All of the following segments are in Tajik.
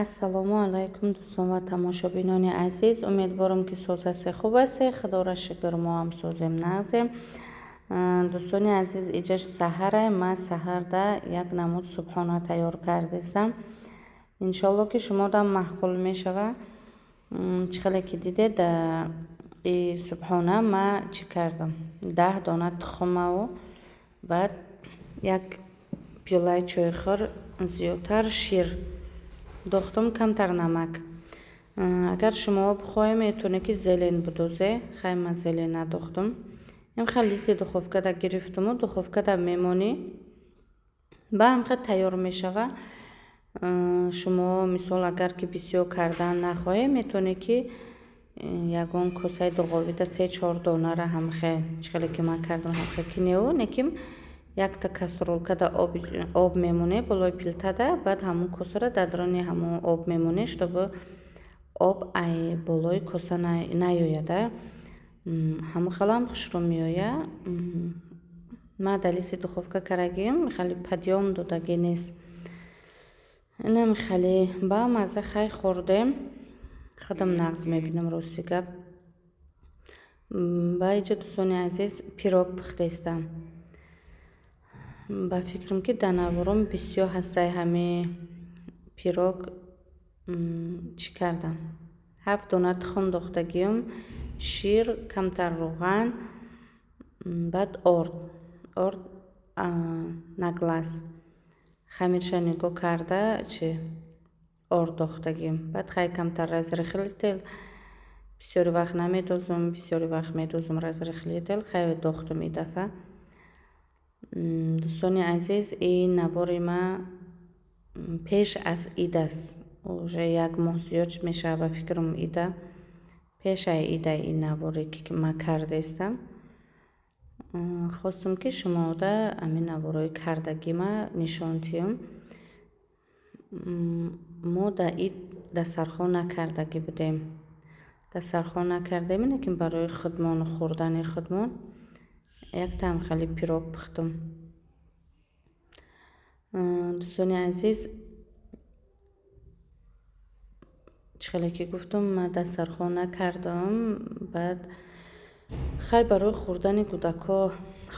ассалому алайкум дӯстон ва тамошобинони азиз, умедворам ки созаси хуб аст. худора шукр, мо ҳам созем нағзем. дӯстони азиз, иҷаш саҳаре. ман саҳарда як намуд субҳона тайёр кардистам. иншоалло ки шумодам маъқул мешава. чӣ хеле ки дидед, и субҳона ман чӣ кардам, 10 дона тухмаву баъд як пиёлаи чойхӯр зиёдтар шир дохтум, камтар намак. агар шумо бихоҳед метавонед ки зелен бидӯзе. хай ман зелен надохтум. имхел листи духовкада гирифтуму духовкада мемонӣ ба ҳамхел тайёр мешава. шумо мисол агар ки бисёр кардан нахоҳед, метавонед ки ягон косаи дуғовида 3-4 донара ҳамхел, чӣ хеле ки ман кардам ҳамхел кинеу неким якта каструлкада об мемонед болои плитада, баъд ҳамун косара дар даруни ҳамун об мемонед, чтобы об ай болои коса наёяда. ҳамун хелам хушрӯ меоя. ман дар листи духовка карагим хеле падём додаги нест. инам хеле ба мазза хай хӯрдем. худам нағз мебинам рости гап. ба иҷа дӯстони азиз пирог пухтестам. ба фикрам ки дар наворум бисёр ҳастаи ҳамин пирог чӣ кардам. 7 дона тухм дохтагиам, шир, камтар рӯған, баъд орд наглас. хамирша нигоҳ карда чи орд дохтагиам. баъд хай камтар разрихлител. бисёри вақт намедозам, бисёри вақт медозам разрихлител. хай дохтум ин дафъа. дӯстони азиз, ин навори ман пеш аз ид аст. уже як моҳ зиёд мешава. ба фикрам ида пеш аз ида ин навори ки ман кардестам. хостум ки шумода амин наворои кардаги ман нишон диҳам. мо дар ид дастархон накардаги будем. дастархон накардем, лекин барои худмон хӯрдани худмон яктам хеле пирог пухтум. дӯстони азиз, чӣ хеле ки гуфтум, ман дастархон накардам. баъд хай барои хӯрдани кӯдако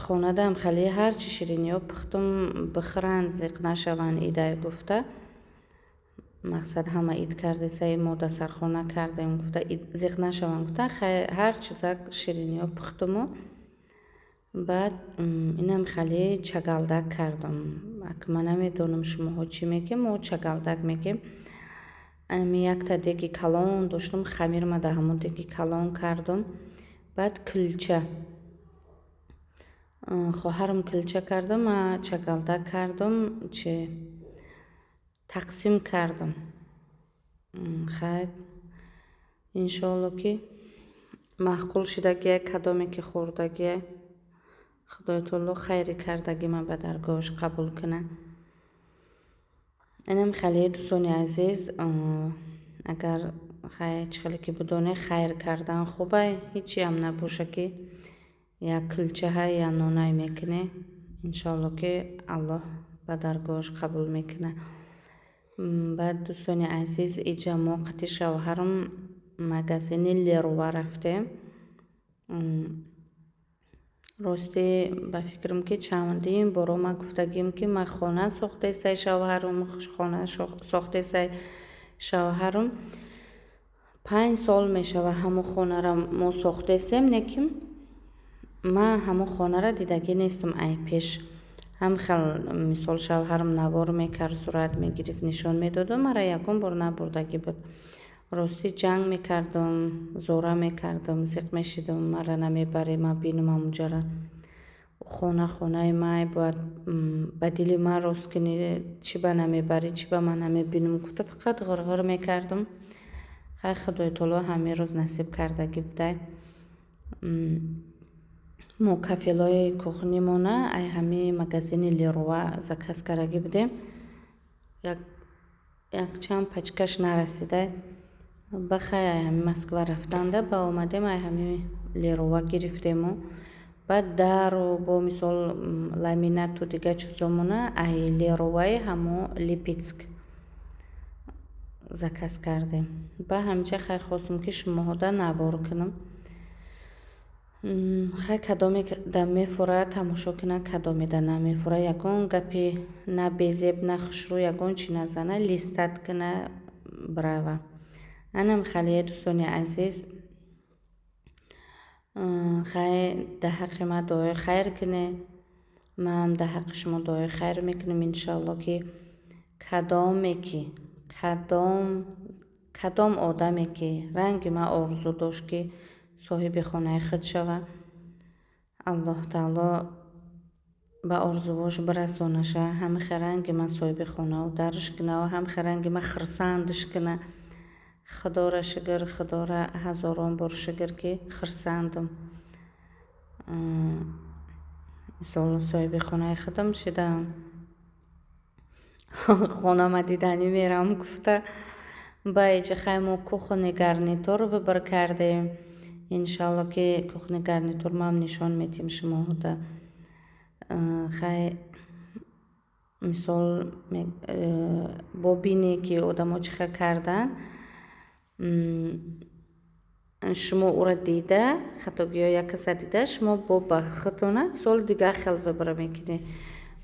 хонадам хеле ҳарчи шириниҳо пухтум, бихӯранд, зиқ нашаванд идай гуфта. мақсад ҳама ид кардесаи мо дастархон накардем гуфта, зиқ нашаванд гуфта. хай ҳарчи зак шириниҳо пухтуму баъд инам хеле чагалдак кардам. ман намедонам шумоҳо чӣ мегем, мо чагалдак мегем. якта деги калон доштам, хамирма дар ҳамон деги калон кардам. баъд кулча хоҳарам кулча кардам, ман чагалдак кардам, чи тақсим кардам. хай иншоалло ки маъқул шудагия, кадоме ки хӯрдагия, худои таоло хайри кардаги ман ба даргоҳаш қабул куна. инам хеле дӯстони азиз, агар хай чӣ хеле ки бидонед хайр кардан хубай, ҳичи ҳам набоша ки як кулчаҳа я нонай мекунед. иншоалло ки аллоҳ ба даргоҳаш қабул мекуна. баъд дӯстони азиз, иҷа мо қати шавҳарам магазини Леруа рафтем. рости ба фикрам ки чандин боро ман гуфтагим ки ман хона сохтесаи шавҳарам, хона сохтесаи шавҳарам. 5 сол мешава ҳамун хонара мо сохтесем, лекин ман ҳамун хонара дидаги нестам ай пеш. ҳамхел мисол шавҳарам навор мекард, сурат мегирифт, нишон медоду, мара ягон бор набурдаги буд. рости ҷанг мекардам, зора мекардам, зиқ мешидам, мара намебарӣ, ман бинам ҳамунҷара. хонаи май бояд ба дили ман рост кунӣ, чӣ ба намебарӣ, чӣ ба ман намебинам гуфта фақат ғирғир мекардам. хай худои таоло ҳамин рӯз насиб кардаги будай. мо кафелои кухнимона ай ҳамин магазини Леруа заказ кардаги будем. якчанд пачкаш нарасида. бахай ай ҳамин Москва рафтанда ба омадем ай ҳамин Леруа гирифтему. баъд дару бо мисол ламинату дига чизомона ай Леруаи ҳамон Липецк. заказ кардем. Ба ҳамча хай хостум ки шумоҳода навор кунам. Хай кадоме да мефура тамошо кунам, кадоме да намефура. Ягон гапи на безеб на хушрӯ ягон чи назана листат куна брава. Анам халие дӯстони азиз, хай да ҳаққи ма дуои хайр куне. Мам да ҳаққи шумо дуои хайр мекунам иншалло ки кадом одаме ки ранги ма орзу дошт ки соҳиби хонаи худ шава, аллоҳ таъло ба орзувош бирасонаша. ҳамихе ранги ма соҳиби хонаву дарш кунава, ҳамихе ранги ма хурсандш куна. худора шукр, худора ҳазорон бор шукр ки хурсандам. мисол соҳиби хонаи худам шидам. хонама дидани мерам гуфта ба иҷа хай мо кухни гарнитур выбор кардем. иншалло ки кухни гарнитур мам нишон метим шумоҳода. хай мисол бо бине ки одамо чиха кардан, шумо ура дида хатогиҳо як каса дида шумо бо ба худтона мисол дигар хел выбор мекунед.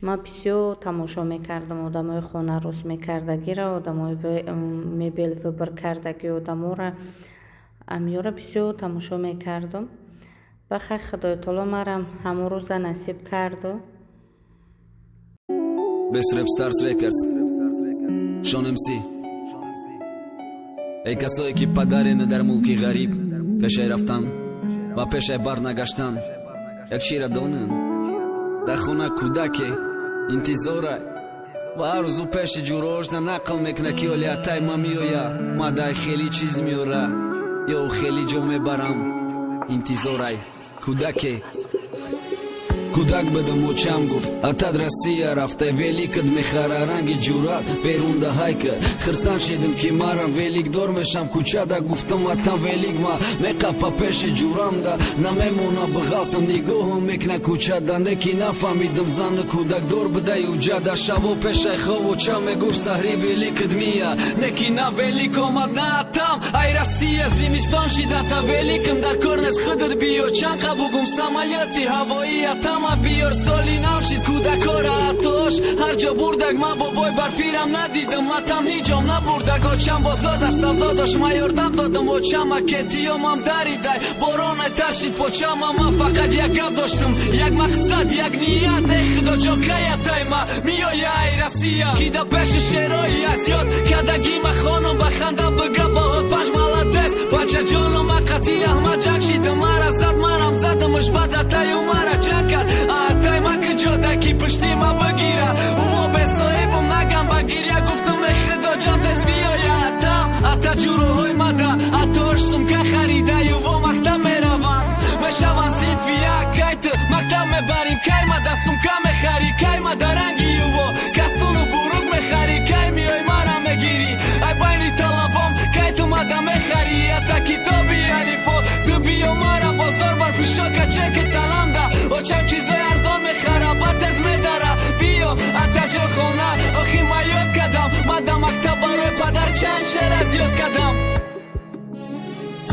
ма бисёр тамошо мекардам одамои хонарӯз мекардагира, одамои мебел выбор кардаги одамора амёра бисёр тамошо мекардам. ба хай худои таоло марам ҳамон рӯза насиб карду. Best Rap Stars Records Sean MC ای کسایی که پدرین در ملکی غریب پشه رفتن و پشه برنگشتن یک شیر دانن در خونه کودک انتظاره و ارزو پیش جوروش در نقل میکنه که اولی اتای ما میویا ما در خیلی چیز میوره یا خیلی جو میبرم انتظاره کودک کودک بدم و چم گفت اتاد رسیه رفته ولی کد میخره رنگی جورات بیرون ده های که خرسان شیدم که مارم ولیک دور میشم کوچه ده گفتم اتم ولیک ما میقپا پیش جورم ده نمیمونه بغلطم نگاهم میکنه کوچه ده نکی نفهمیدم زن کودک دور بده یو جده شبو پیش خواه و چم میگفت سهری ولی کد میه نکی نه ولیک آمد نه اتم ای رسیه زیمستان شیده تا ولیکم در کرنس خدر بیو چند قبوگم سمالیتی هوایی اتم بیار سالی نوشید کودکارا اتاش هر جا بردک ما بابای برفیرم ندیدم متم هیچم نبردک ها چند بازار در سودا داشت ما یاردم دادم و چم کتیام هم دریدای باران ترشید پا چم من فقط یک گپ داشتم یک مقصد یک نیت ای خدا جاکیتای ما میای ای رسیه کی دا پیش شرایی از یاد کدگی ما خانم بخنده بگه باهات پنج مالدست بچه جانم قطی احمد جک شیدم مرا زد منم زدمش بدتای و مرا جک کرد اتای ما که جادکی پشتی ما بگیره او به صاحبم نگم بگیره گفتم ای خدا جان تز بیای اتا جوروهای مده اتاش سم که خریده یو و مکتب میروند میشوند سیفی یک کیت مکتب میبریم که ما دستم که میخری که ما درنگی یو کستون و بروک میخری که میای مرا میگیری ای بینی طلبم که تو مده میخری اتا کتابی علیفا تو بیا مرا بازار بر پیشا که چه که تلم ده و چه چیزای ارزان میخره بات از میداره بیا اتا جو خونه آخی ما یاد کدم مده مکتب برای پدر چند شعر از یاد کدم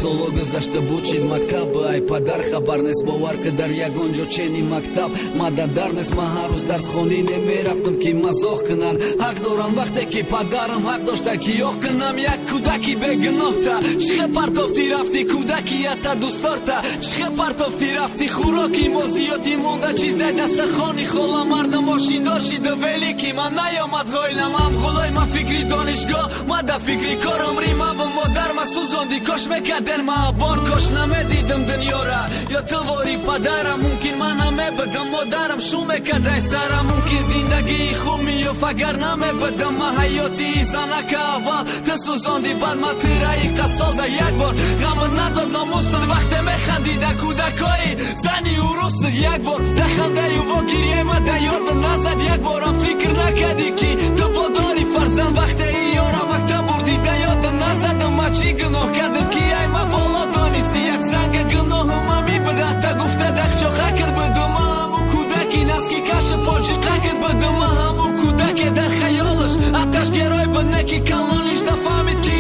соло гузашта бучид мактаб ай падар хабар нест бовар ки дар ягон ҷо чени мактаб мада дар нест ма ҳар рӯз дарсхонӣ немерафтам ки мазоҳ кунан ҳақ дорам вақте ки падарам ҳақ дошта ки ёҳ кунам як кӯдаки бегуноҳта чихе партофтӣ рафтӣ кӯдаки ята дӯстдорта чихе партофтӣ рафтӣ хӯроки мо зиёдӣ монда чизай дастархони хола мардам мошиндор шида вели ки ман наёмад ғойлам ам ғулой ма фикри донишгоҳ ма да фикри коромрӣ ма ба модар ма сӯзонди кош мекадем ما بار کاش نمیدیدم دنیا را یا تو واری پدرم ممکن من نمیبدم مادرم شو میکدای سرم ممکن زندگی خوب میوف اگر نمیبدم ما حیاتی زنک اول تو سوزاندی بعد ما تیره یک سال ده یک بار غمت نداد ناموست وقتی میخندیده کودکایی زنی او روست یک بار ده خنده و گریه ما ده یادم نزد یک بارم فکر نکردی که تو با داری فرزند وقتی ای یارا مکتب بردی ده یادم نزدم ما چی گناه کردم که ای ما بالا دانستی یک زنگ گناه ما میبده تا گفته دخچا خکر بدم همون کودکی نسکی کش پاچی خکر بدم همون کودکی در خیالش اتش گرای بدنه که کلانش ده فهمید که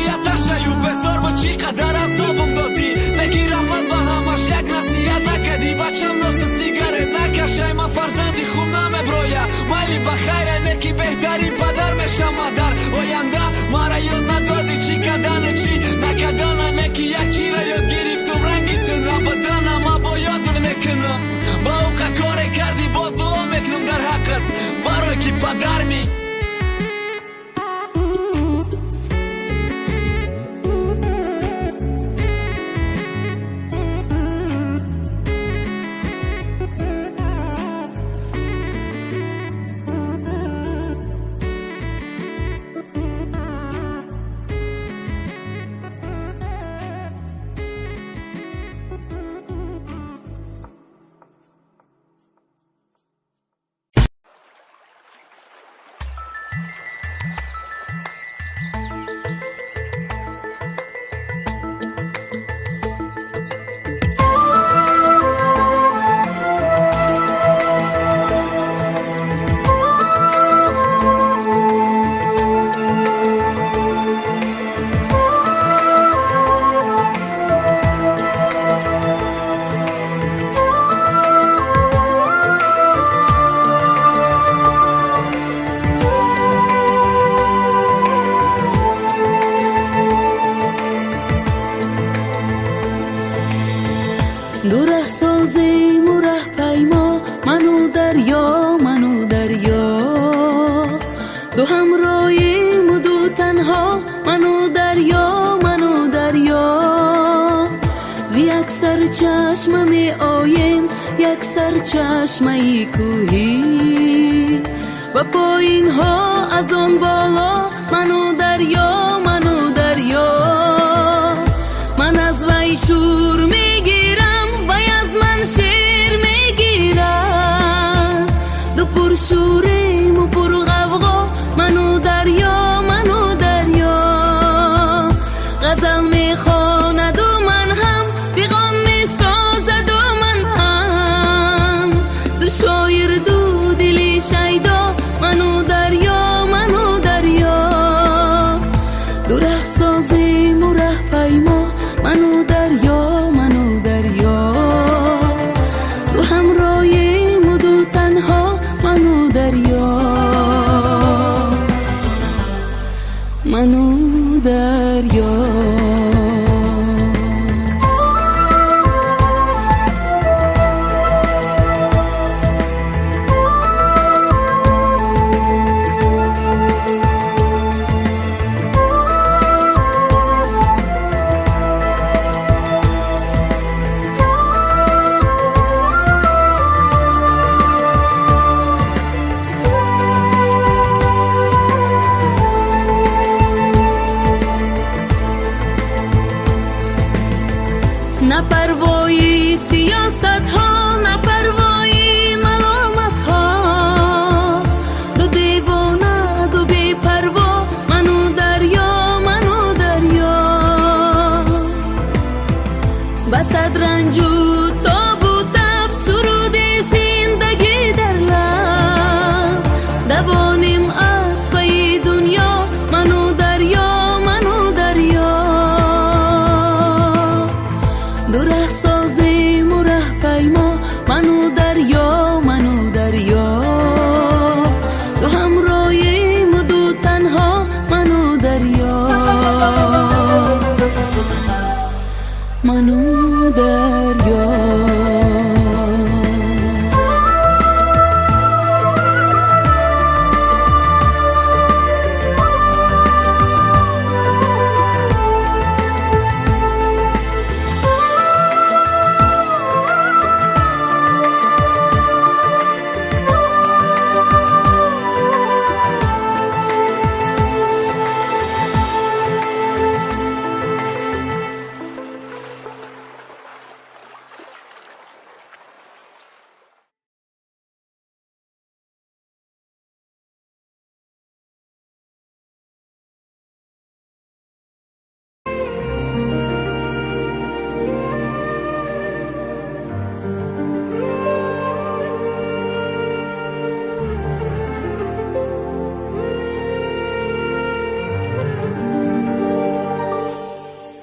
باشم در آینده مرا یاد ندادی چی کردن چی نکردن که یک چی را یاد گرفتم رنگی تو نبودن اما با یاد میکنم با اوقا کار کردی با دعا میکنم در حقت برای که پدر می دوره سازیم و ره پیما منو دریا دو همراهیم و دو تنها منو دریا زی یک سر چشم می آیم یک سر چشمه کوهی و پایین ها از آن بالا منو دریا من از وی شور میگیرم وی از من شیر میگیرم دو پر شوریم و پر غوغا منو دریا غزل میخواند و من هم پیغام میسازد و من هم دو شاعر دو دلی شیدا منو دریا دو ره سازیم و ره پیما منو دریا دو همراهیم و دو تنها منو دریا نه پروایی سیاست ها نه پروایی ملامت ها دو دیوانه دو بی پروا منو دریا بسد رنج و تاب و تب سرود زندگی در لب دوانیم از پی دنیا منو دریا دو ره سازیم و ره پیما منو دریا دو همراهیم و دو تنها منو دریا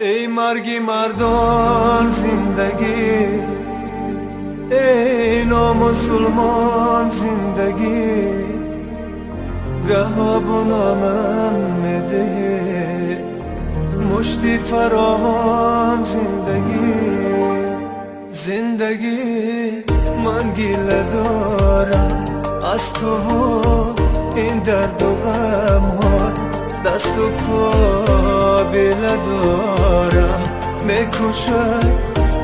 ای مرگی مردان زندگی، ای نامسلمان زندگی، گها بنامم مده مشتی فراوان زندگی من گیله دارم از تو این درد و غم ها دست و پا بیله دارم میکشد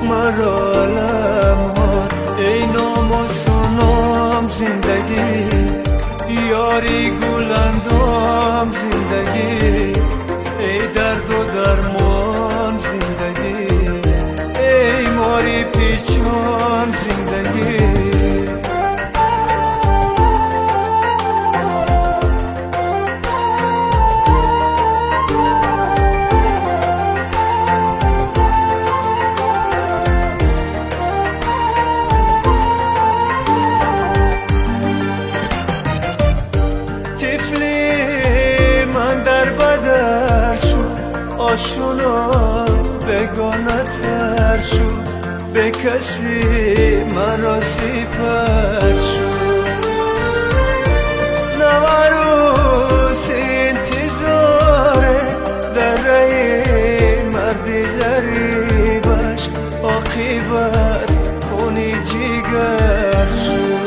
مرا علم ها ای ناموسونام زندگی یاری گلندام زندگی ای درد و درمان زندگی ای ماری پیچان زندگی آشنا بگانه تر شد به کسی مرا سپر شد نواروس انتظاره در رای مردی غریبش عاقبت خونی جگر شد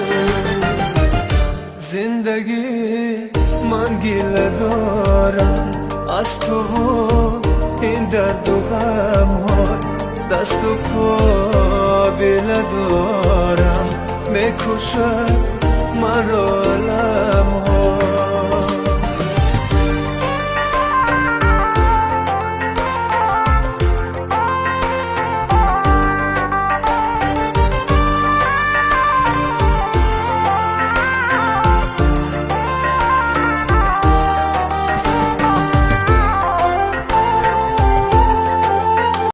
زندگی من گیله دارم از تو این درد و غم ها دست و پا بیله دارم میکشد مرا علم ها